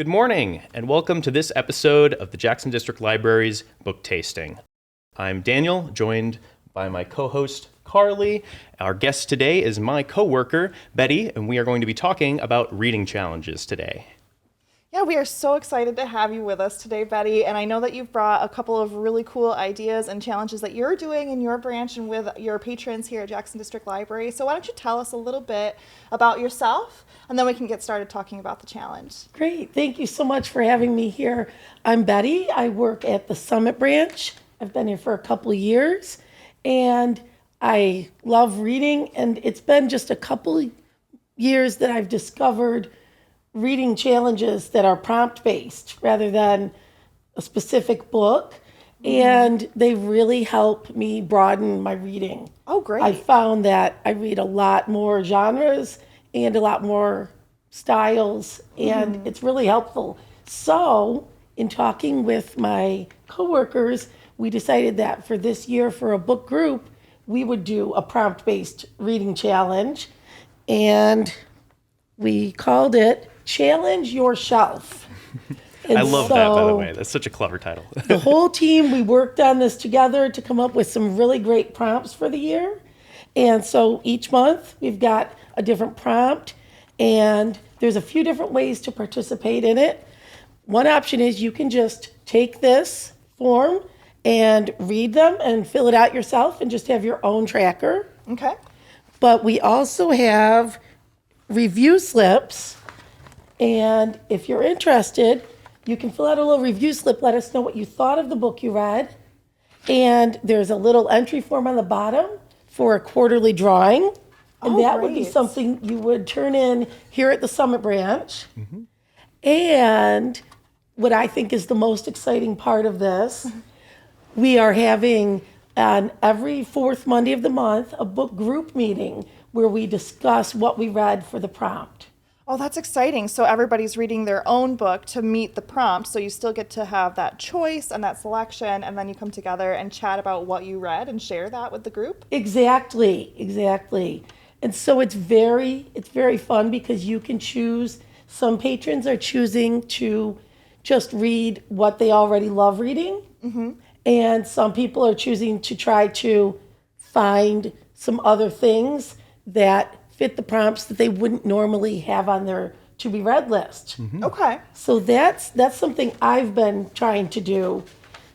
Good morning, and welcome to this episode of the Jackson District Library's Book Tasting. I'm Daniel, joined by my co-host, Carly. Our guest today is my co-worker, Betty, and we are going to be talking about reading challenges today. Yeah, we are so excited to have you with us today, Betty, and I know that you've brought a couple of really cool ideas and challenges that you're doing in your branch and with your patrons here at Jackson District Library. So why don't you tell us a little bit about yourself, and then we can get started talking about the challenge. Great. Thank you so much for having me here. I'm Betty. I work at the Summit branch. I've been here for a couple of years, and I love reading, and it's been just a couple of years that I've discovered reading challenges that are prompt-based rather than a specific book, and they really help me broaden my reading. Oh, great. I found that I read a lot more genres and a lot more styles, and it's really helpful. So, in talking with my coworkers, we decided that for this year, for a book group, we would do a prompt-based reading challenge, and we called it Challenge Your Shelf. I love that, by the way. That's such a clever title. The whole team, we worked on this together to come up with some really great prompts for the year. And so each month we've got a different prompt, and there's a few different ways to participate in it. One option is you can just take this form and read them and fill it out yourself and just have your own tracker. Okay. But we also have review slips. And if you're interested, you can fill out a little review slip, let us know what you thought of the book you read. And there's a little entry form on the bottom for a quarterly drawing. And that would be something you would turn in here at the Summit branch. Mm-hmm. And what I think is the most exciting part of this, we are having on every fourth Monday of the month a book group meeting where we discuss what we read for the prompt. Oh, that's exciting. So everybody's reading their own book to meet the prompt, so you still get to have that choice and that selection, and then you come together and chat about what you read and share that with the group? Exactly. And so it's very fun because you can choose. Some patrons are choosing to just read what they already love reading, and some people are choosing to try to find some other things that fit the prompts that they wouldn't normally have on their to-be-read list. Mm-hmm. Okay. So that's something I've been trying to do.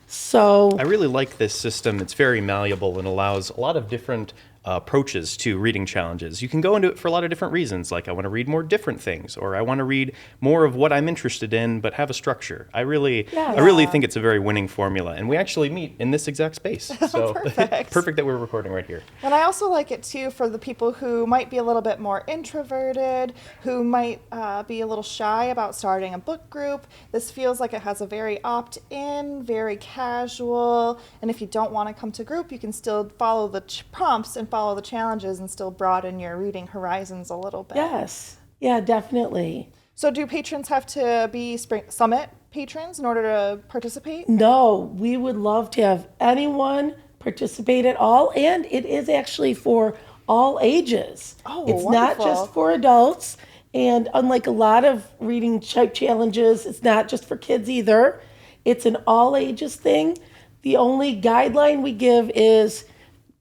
So I really like this system. It's very malleable and allows a lot of different approaches to reading challenges. You can go into it for a lot of different reasons, like I want to read more different things, or I want to read more of what I'm interested in, but have a structure. I really think it's a very winning formula, and we actually meet in this exact space. So perfect that we're recording right here. And I also like it too for the people who might be a little bit more introverted, who might be a little shy about starting a book group. This feels like it has a very opt-in, very casual, and if you don't want to come to group, you can still follow the prompts and follow the challenges and still broaden your reading horizons a little bit. yes, yeah, definitely. So do patrons have to be Summit patrons in order to participate? No, we would love to have anyone participate at all, and it is actually for all ages. Oh, it's wonderful. not just for adults, and unlike a lot of reading type challenges, it's not just for kids either. It's an all ages thing. The only guideline we give is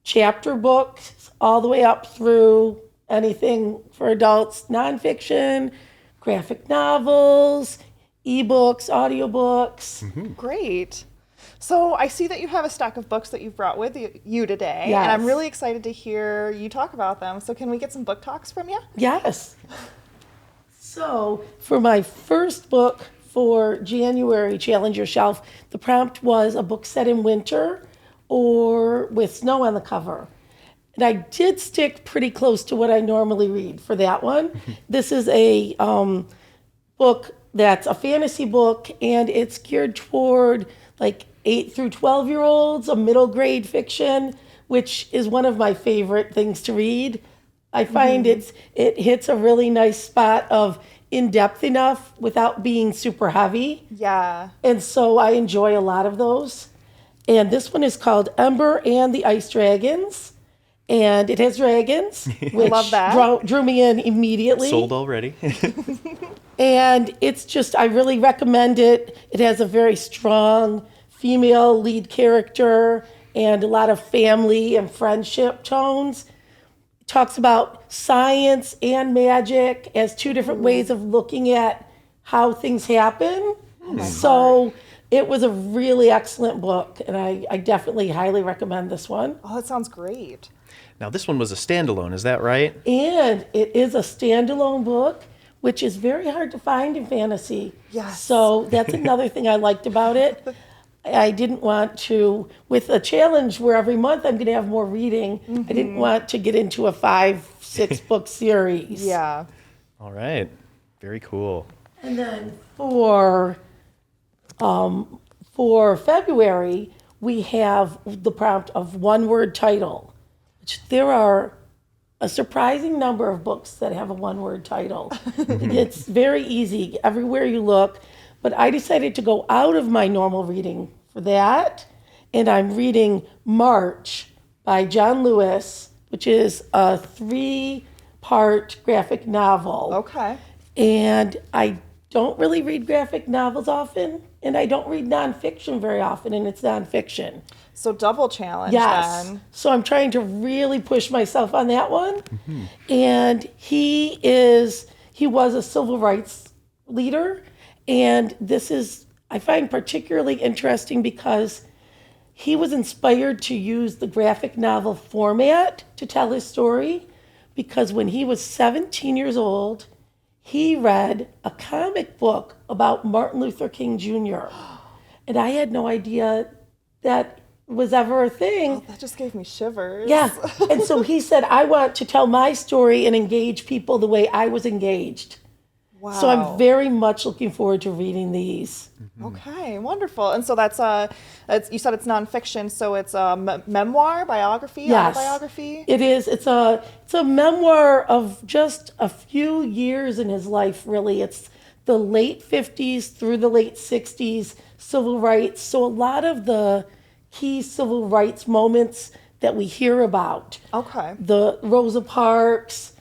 chapter books all the way up through anything for adults, nonfiction, graphic novels, ebooks, audiobooks. Mm-hmm. Great. So I see that you have a stack of books that you've brought with you today, Yes. and I'm really excited to hear you talk about them. So can we get some book talks from you? Yes. So for my first book for January, Challenge Your Shelf, the prompt was a book set in winter or with snow on the cover. And I did stick pretty close to what I normally read for that one. This is a book that's a fantasy book, and it's geared toward like 8 through 12-year-olds, a middle grade fiction, which is one of my favorite things to read. I find it hits a really nice spot of in-depth enough without being super heavy. Yeah. And so I enjoy a lot of those. And this one is called Ember and the Ice Dragons. and it has dragons, which Love that. drew me in immediately. Sold already. And it's just, I really recommend it. It has a very strong female lead character and a lot of family and friendship tones. It talks about science and magic as two different ways of looking at how things happen. So it was a really excellent book, and I definitely highly recommend this one. Oh, that sounds great. Now, this one was a standalone, is that right? And it is a standalone book, which is very hard to find in fantasy. Yes. So that's another thing I liked about it. I didn't want to, with a challenge where every month I'm going to have more reading, I didn't want to get into a 5-6 book series. Yeah. All right. Very cool. And then for February, we have the prompt of one-word title, which there are a surprising number of books that have a one-word title. It's very easy everywhere you look, but I decided to go out of my normal reading for that, and I'm reading March by John Lewis, which is a 3-part graphic novel. Okay. And I don't really read graphic novels often, and I don't read nonfiction very often, and it's nonfiction. So double challenge Yes. then. So I'm trying to really push myself on that one. And he was a civil rights leader. And this is, I find particularly interesting because he was inspired to use the graphic novel format to tell his story, because when he was 17 years old, he read a comic book about Martin Luther King Jr. And I had no idea that was ever a thing. That just gave me shivers. Yeah. And so he said, I want to tell my story and engage people the way I was engaged. Wow. So I'm very much looking forward to reading these. Okay, wonderful. And so that's you said it's nonfiction, so it's a memoir, biography, Yes. autobiography? It is. It's a memoir of just a few years in his life, really. It's the late 50s through the late 60s, civil rights. So a lot of the key civil rights moments that we hear about, Okay. the Rosa Parks,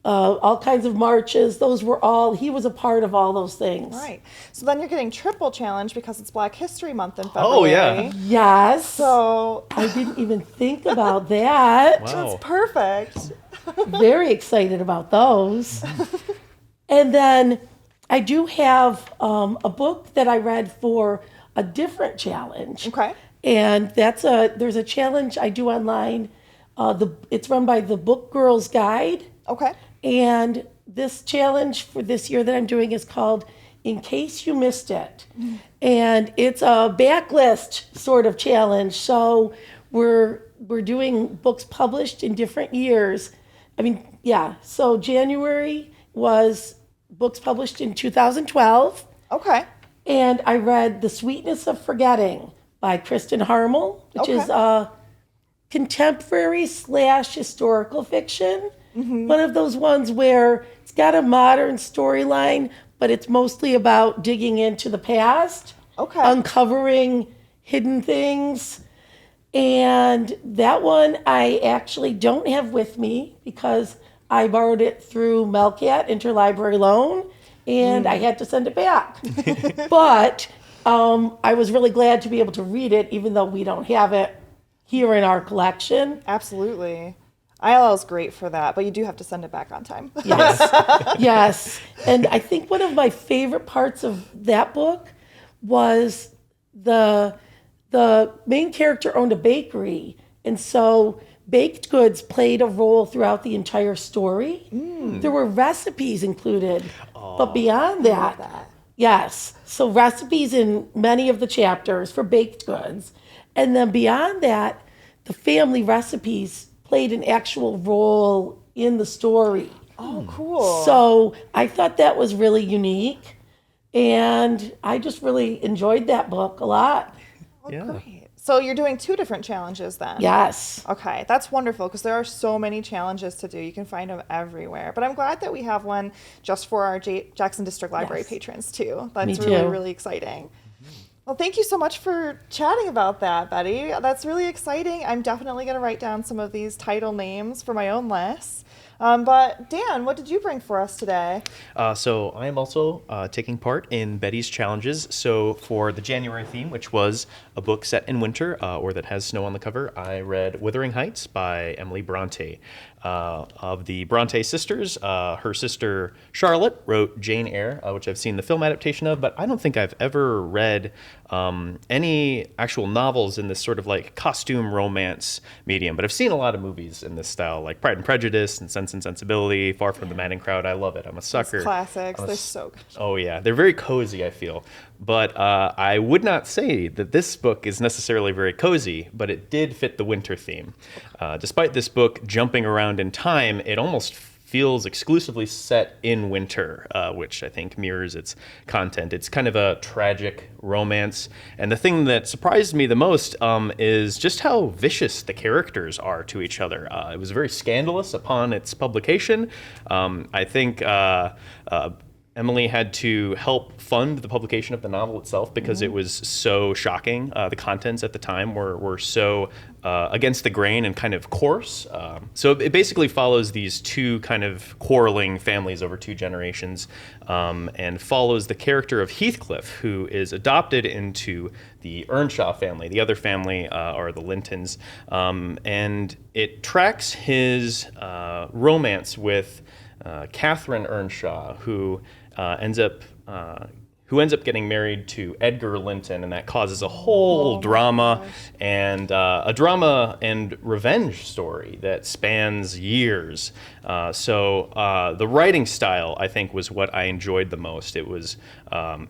all kinds of marches, he was a part of all those things. Right. So then you're getting triple challenge because it's Black History Month in Oh, February. yeah. Yes. So I didn't even think about that. Wow. that's perfect. Very excited about those. And then I do have a book that I read for a different challenge. Okay. And there's a challenge I do online. It's run by the Book Girls Guide. Okay. And this challenge for this year that I'm doing is called In Case You Missed It. And it's a backlist sort of challenge. So we're doing books published in different years. So January was books published in 2012. Okay. And I read The Sweetness of Forgetting by Kristin Harmel, which is a contemporary / historical fiction. One of those ones where it's got a modern storyline, but it's mostly about digging into the past, uncovering hidden things. And that one I actually don't have with me because I borrowed it through Melcat Interlibrary Loan, and I had to send it back. But I was really glad to be able to read it, even though we don't have it here in our collection. Absolutely. ILL is great for that, but you do have to send it back on time. Yes. Yes. And I think one of my favorite parts of that book was the main character owned a bakery. And so baked goods played a role throughout the entire story. There were recipes included. But beyond that, yes. So recipes in many of the chapters for baked goods. And then beyond that, the family recipes played an actual role in the story. Oh, cool. So I thought that was really unique. And I just really enjoyed that book a lot. Yeah. Great. So you're doing 2 different challenges then? Yes. Okay, that's wonderful because there are so many challenges to do. You can find them everywhere. But I'm glad that we have one just for our Jackson District Library patrons too. That's Me really, too. really exciting. Well, thank you so much for chatting about that, Betty. That's really exciting. I'm definitely going to write down some of these title names for my own list. But Dan, what did you bring for us today? So I am also taking part in Betty's challenges. So for the January theme, which was a book set in winter or that has snow on the cover, I read Wuthering Heights by Emily Bronte. Of the Bronte sisters, her sister Charlotte wrote Jane Eyre, which I've seen the film adaptation of, but I don't think I've ever read any actual novels in this sort of like costume romance medium. But I've seen a lot of movies in this style, like Pride and Prejudice and Sense and Sensibility, Far from the Madding Crowd. I love it. I'm a sucker. Those classics. They're so good. Oh, yeah. They're very cozy, I feel. But I would not say that this book is necessarily very cozy, but it did fit the winter theme. Despite this book jumping around in time, it almost feels exclusively set in winter, which I think mirrors its content. It's kind of a tragic romance. And the thing that surprised me the most is just how vicious the characters are to each other. It was very scandalous upon its publication. I think Emily had to help fund the publication of the novel itself because it was so shocking. The contents at the time were so against the grain and kind of coarse. So it basically follows these two kind of quarreling families over two generations and follows the character of Heathcliff, who is adopted into the Earnshaw family. The other family are the Lintons. And it tracks his romance with Catherine Earnshaw, who ends up getting married to Edgar Linton, and that causes a whole drama and a drama and revenge story that spans years. So the writing style, I think, was what I enjoyed the most. It was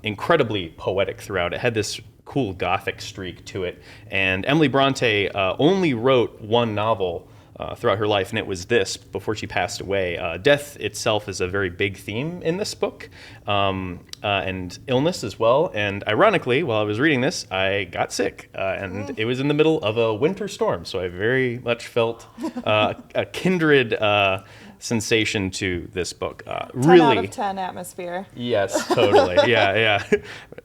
incredibly poetic throughout. It had this cool Gothic streak to it, and Emily Bronte only wrote one novel throughout her life, and it was this before she passed away. Death itself is a very big theme in this book, and illness as well. And ironically, while I was reading this, I got sick, and it was in the middle of a winter storm, so I very much felt a kindred sensation to this book. 10 really, out of 10 atmosphere. Yes, totally. Yeah.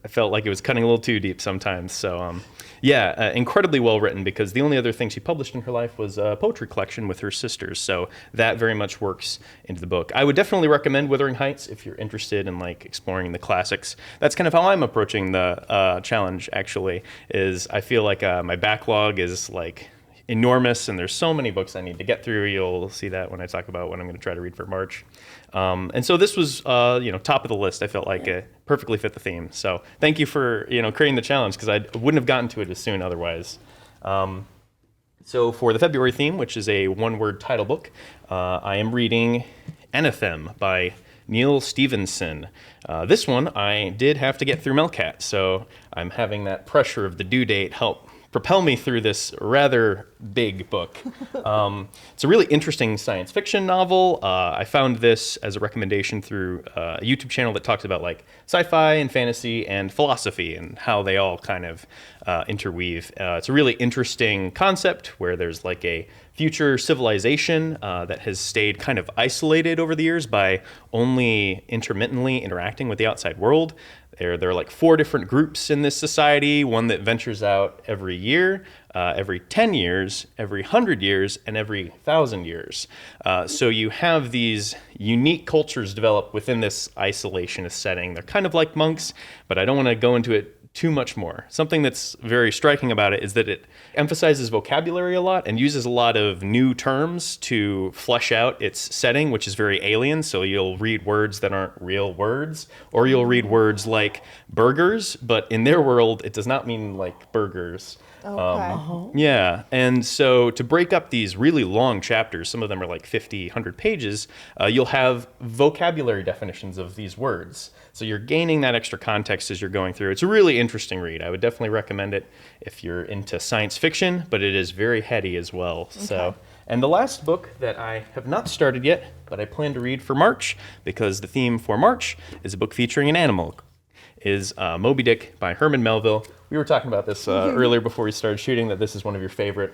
I felt like it was cutting a little too deep sometimes. So, incredibly well written, because the only other thing she published in her life was a poetry collection with her sisters. So that very much works into the book. I would definitely recommend Wuthering Heights if you're interested in like exploring the classics. That's kind of how I'm approaching the challenge, actually, is I feel like my backlog is like enormous, and there's so many books I need to get through. You'll see that when I talk about what I'm going to try to read for March. And so this was, top of the list. I felt like it perfectly fit the theme. So thank you for, creating the challenge, because I wouldn't have gotten to it as soon otherwise. So for the February theme, which is a one-word title book, I am reading Anathem by Neal Stephenson. This one I did have to get through Melcat, so I'm having that pressure of the due date help propel me through this rather big book. It's a really interesting science fiction novel. I found this as a recommendation through a YouTube channel that talks about like sci-fi and fantasy and philosophy and how they all kind of interweave. It's a really interesting concept where there's like a future civilization that has stayed kind of isolated over the years by only intermittently interacting with the outside world. There are like 4 different groups in this society, one that ventures out every year, every 10 years, every 100 years, and every 1,000 years. So you have these unique cultures develop within this isolationist setting. They're kind of like monks, but I don't want to go into it too much more. Something that's very striking about it is that it emphasizes vocabulary a lot and uses a lot of new terms to flesh out its setting, which is very alien. So you'll read words that aren't real words, or you'll read words like burgers, but in their world, it does not mean like burgers. Okay. Yeah, and so to break up these really long chapters, some of them are like 50, 100 pages, you'll have vocabulary definitions of these words. So you're gaining that extra context as you're going through. It's a really interesting read. I would definitely recommend it if you're into science fiction, but it is very heady as well. Okay. So, and the last book that I have not started yet, but I plan to read for March, because the theme for March is a book featuring an animal, is Moby-Dick by Herman Melville. We were talking about this earlier before we started shooting, that this is one of your favorite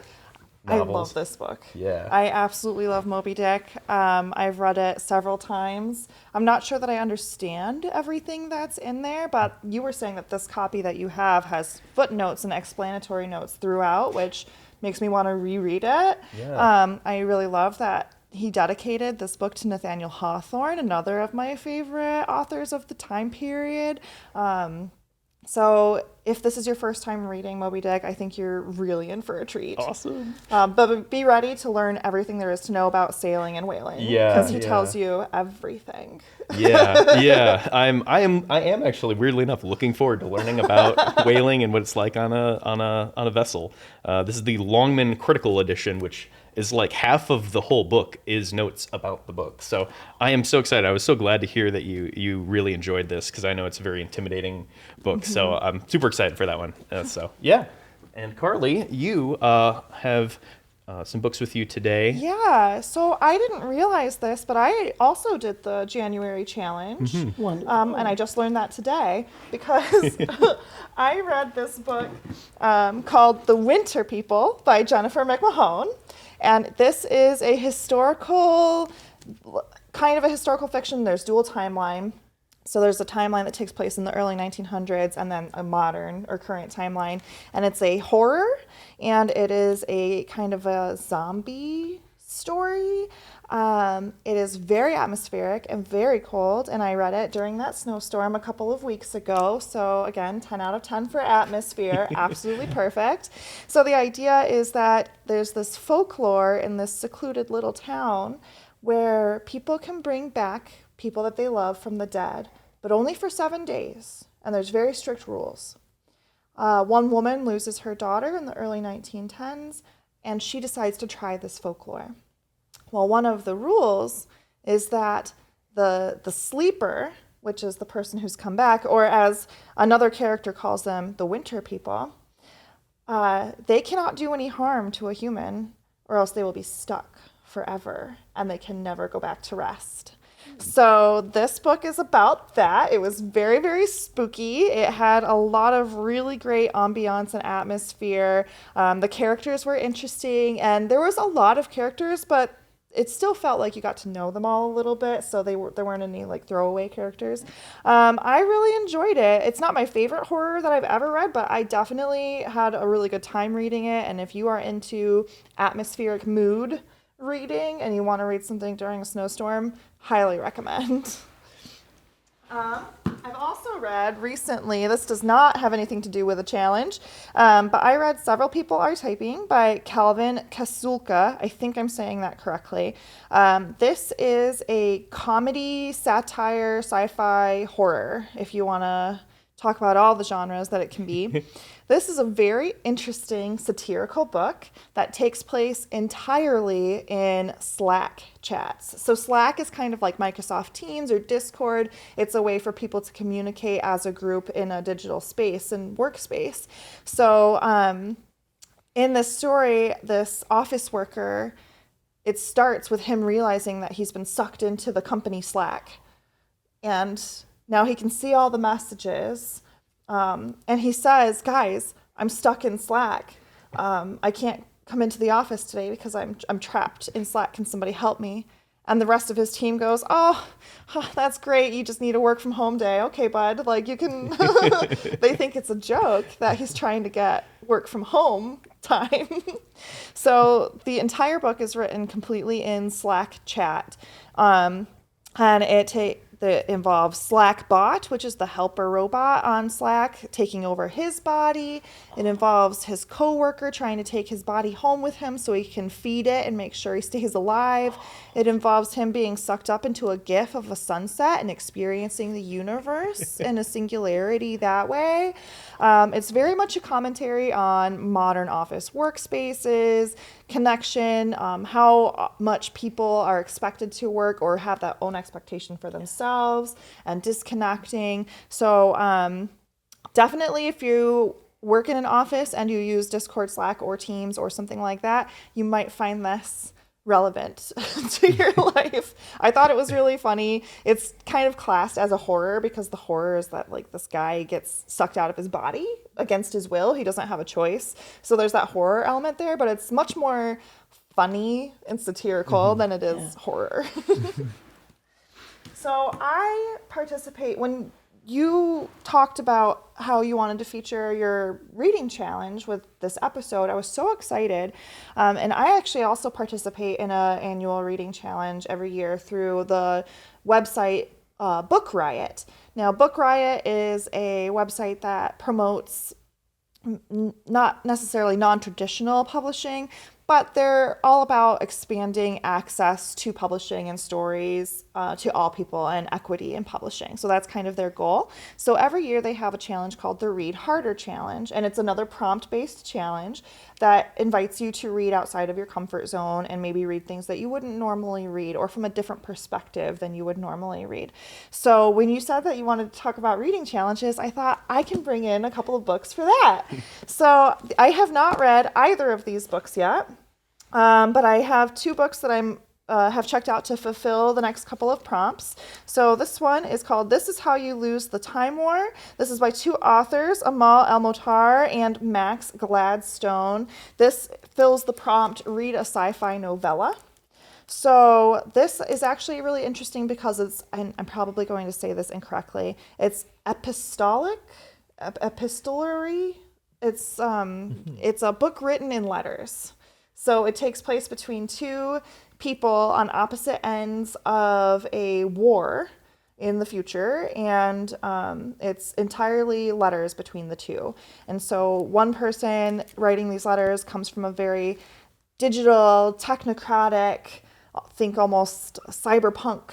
novels. I love this book. Yeah. I absolutely love Moby-Dick. I've read it several times. I'm not sure that I understand everything that's in there, but you were saying that this copy that you have has footnotes and explanatory notes throughout, which makes me want to reread it. Yeah. I really love that he dedicated this book to Nathaniel Hawthorne, another of my favorite authors of the time period. So if this is your first time reading Moby-Dick, I think you're really in for a treat. Awesome. But be ready to learn everything there is to know about sailing and whaling. Yeah, Because he yeah. tells you everything. Yeah. I am actually, weirdly enough, looking forward to learning about whaling and what it's like on a vessel. This is the Longman Critical Edition, which is like half of the whole book is notes about the book. So I am so excited. I was so glad to hear that you really enjoyed this, because I know it's a very intimidating book. So I'm super excited for that one. So yeah. And Carly, you have some books with you today. Yeah, so I didn't realize this, but I also did the January challenge. Wonderful. And I just learned that today because I read this book called The Winter People by Jennifer McMahon. And this is a kind of a historical fiction. There's dual timeline. So there's a timeline that takes place in the early 1900s and then a modern or current timeline. And it's a horror, and it is a kind of a zombie story. It is very atmospheric and very cold, and I read it during that snowstorm a couple of weeks ago. So again, 10 out of 10 for atmosphere, absolutely perfect. So the idea is that there's this folklore in this secluded little town where people can bring back people that they love from the dead, but only for 7 days, and there's very strict rules. One woman loses her daughter in the early 1910s, and she decides to try this folklore. Well, one of the rules is that the sleeper, which is the person who's come back, or as another character calls them, the winter people, they cannot do any harm to a human, or else they will be stuck forever, and they can never go back to rest. So this book is about that. It was very, very spooky. It had a lot of really great ambiance and atmosphere. The characters were interesting, and there was a lot of characters, but it still felt like you got to know them all a little bit, so there weren't any like throwaway characters. I really enjoyed it. It's not my favorite horror that I've ever read, but I definitely had a really good time reading it. And if you are into atmospheric mood reading and you want to read something during a snowstorm, highly recommend. I've also read recently, this does not have anything to do with a challenge, but I read Several People Are Typing by Calvin Kasulke. I think I'm saying that correctly. This is a comedy, satire, sci-fi, horror, if you want to talk about all the genres that it can be. This is a very interesting satirical book that takes place entirely in Slack chats. So Slack is kind of like Microsoft Teams or Discord. It's a way for people to communicate as a group in a digital space and workspace. So in this story, this office worker, it starts with him realizing that he's been sucked into the company Slack. And now he can see all the messages. And he says, guys, I'm stuck in Slack. I can't come into the office today because I'm trapped in Slack. Can somebody help me? And the rest of his team goes, oh, that's great. You just need a work from home day. Okay, bud. Like you can, they think it's a joke that he's trying to get work from home time. So the entire book is written completely in Slack chat. And it involves Slackbot, which is the helper robot on Slack, taking over his body. It involves his coworker trying to take his body home with him so he can feed it and make sure he stays alive. It involves him being sucked up into a GIF of a sunset and experiencing the universe in a singularity that way. It's very much a commentary on modern office workspaces, connection, how much people are expected to work or have that own expectation for themselves, and disconnecting. So definitely if you work in an office and you use Discord, Slack, or Teams or something like that, you might find this relevant to your life. I thought it was really funny. It's kind of classed as a horror because the horror is that like this guy gets sucked out of his body against his will. He doesn't have a choice. So there's that horror element there, but it's much more funny and satirical than it is horror. So I participate when you talked about how you wanted to feature your reading challenge with this episode. I was so excited. And I actually also participate in an annual reading challenge every year through the website Book Riot. Now, Book Riot is a website that promotes not necessarily non-traditional publishing, but they're all about expanding access to publishing and stories to all people and equity in publishing. So that's kind of their goal. So every year they have a challenge called the Read Harder Challenge, and it's another prompt-based challenge that invites you to read outside of your comfort zone and maybe read things that you wouldn't normally read or from a different perspective than you would normally read. So when you said that you wanted to talk about reading challenges, I thought I can bring in a couple of books for that. So I have not read either of these books yet. But I have two books that I'm have checked out to fulfill the next couple of prompts. So this one is called This Is How You Lose the Time War. This is by two authors, Amal El-Mohtar and Max Gladstone. This fills the prompt, read a sci-fi novella. So this is actually really interesting because it's, and I'm probably going to say this incorrectly, it's epistolary. It's a book written in letters. So it takes place between two people on opposite ends of a war in the future, and it's entirely letters between the two. And so one person writing these letters comes from a very digital, technocratic, think almost cyberpunk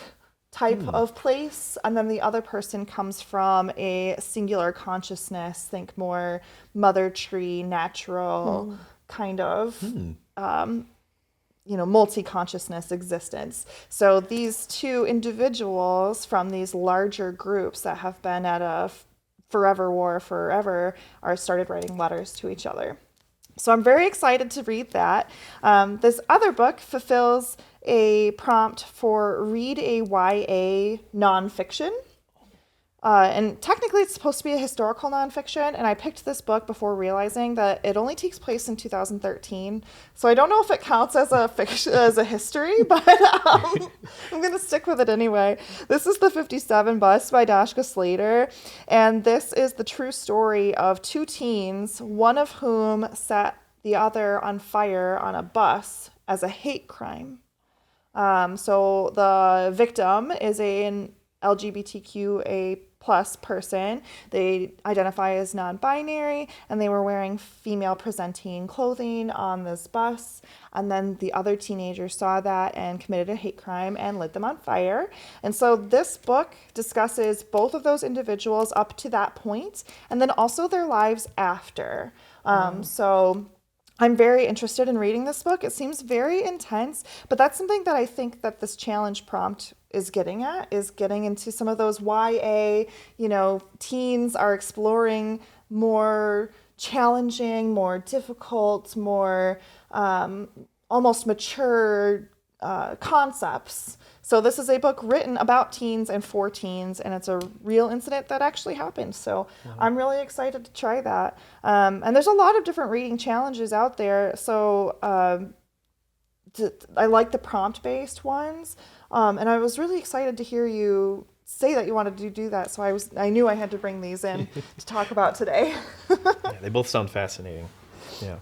type of place, and then the other person comes from a singular consciousness, think more mother tree, natural kind of multi-consciousness existence. So these two individuals from these larger groups that have been at a forever war forever are started writing letters to each other. So I'm very excited to read that. This other book fulfills a prompt for read a YA nonfiction. And technically it's supposed to be a historical nonfiction, and I picked this book before realizing that it only takes place in 2013. So I don't know if it counts as a fiction, as a history, but I'm going to stick with it anyway. This is The 57 Bus by Dashka Slater, and this is the true story of two teens, one of whom set the other on fire on a bus as a hate crime. So the victim is an LGBTQA plus person. They identify as non-binary, and they were wearing female presenting clothing on this bus. And then the other teenager saw that and committed a hate crime and lit them on fire. And so this book discusses both of those individuals up to that point, and then also their lives after. So I'm very interested in reading this book. It seems very intense, but that's something that I think that this challenge prompt is getting at, is getting into some of those YA, teens are exploring more challenging, more difficult, more almost mature concepts. So this is a book written about teens and for teens, and it's a real incident that actually happened. So I'm really excited to try that. And there's a lot of different reading challenges out there. So I like the prompt-based ones. And I was really excited to hear you say that you wanted to do that. So I knew I had to bring these in to talk about today. Yeah, they both sound fascinating. Yeah.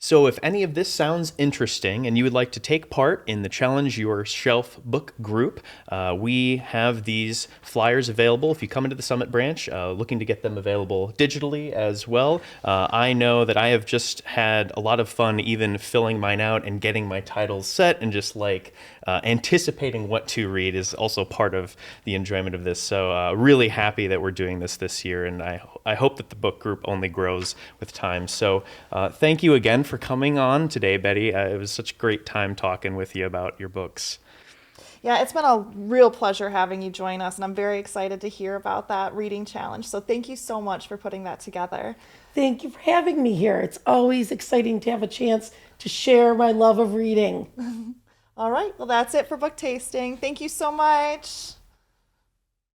So if any of this sounds interesting and you would like to take part in the Challenge Your Shelf book group, we have these flyers available if you come into the Summit branch, looking to get them available digitally as well. I know that I have just had a lot of fun even filling mine out and getting my titles set, and just anticipating what to read is also part of the enjoyment of this. So really happy that we're doing this year, and I hope that the book group only grows with time. So thank you again for coming on today, Betty. It was such a great time talking with you about your books. Yeah, it's been a real pleasure having you join us, and I'm very excited to hear about that reading challenge. So thank you so much for putting that together. Thank you for having me here. It's always exciting to have a chance to share my love of reading. All right, well, that's it for book tasting. Thank you so much.